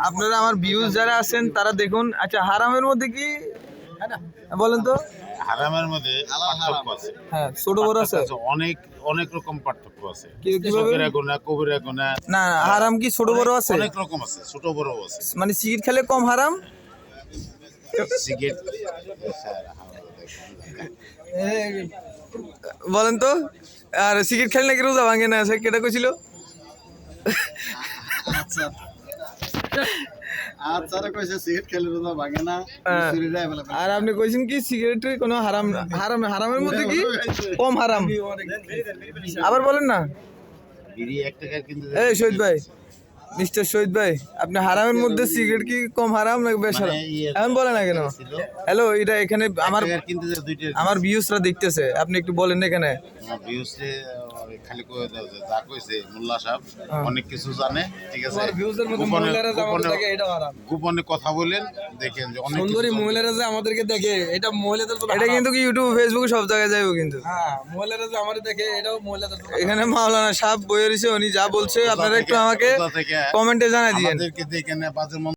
আপনারা আমার ভিউজ যারা আছেন তারা দেখুন। আচ্ছা, হারামের মধ্যে কি বলেন তো? হারামের মধ্যে পার্থক্য আছে, হ্যাঁ, ছোট বড় আছে, অনেক অনেক রকম পার্থক্য আছে। কিভাবে? সগীরা গুনাহ, কবিরা গুনাহ। না, হারাম কি ছোট বড় আছে? অনেক রকম আছে, ছোট বড় আছে। মানে সিগারেট খেলে কম হারাম? সিগারেট বলেন তো। আর সিগারেট খেলে নাকি রোজা ভাঙে না, সে কেটা কইছিল? আচ্ছা আচ্ছা কইছে সিগারেট খেলে রোজা ভাঙে না, আর আপনি কইছেন কি সিগারেট কোনো হারাম না? হারামের মধ্যে কি কম হারাম? আবার বলেন না। বিড়ি 1 টাকার কিনতে এই শহীদ ভাই, মিস্টার শহীদ ভাই, আপনি হারামের মধ্যে সিগারেট কি কম হারাম নাকি বেশ হারাম? এখন বলে না কেন? হ্যালো, এটা এখানে আমার কিনতে 2 টাকা। আমার ভিউজরা দেখতেছে, আপনি একটু বলেন না এখানে। ভিউজে খালি কই দাও যে যা কইছে মোল্লা সাহেব অনেক কিছু জানে, ঠিক আছে। ভিউজের মধ্যে মহিলারা যে আমাদের দেখে এটা হারাম। গোপনে কথা বলেন, দেখেন যে অনেক সুন্দরী মহিলারা যে আমাদেরকে দেখে এটা মহিলাদের, এটা কিন্তু কি ইউটিউব ফেসবুক সব জায়গায় যাইবো কিন্তু। হ্যাঁ, মহিলারা যে আমাদের দেখে এটাও মহিলাদের। এখানে মাওলানা সাহেব বইয়ে রয়েছে, উনি যা বলছে আপনারা একটু আমাকে কমেন্টে জানাই দিয়েন। আমাদেরকে দেখেন বাজে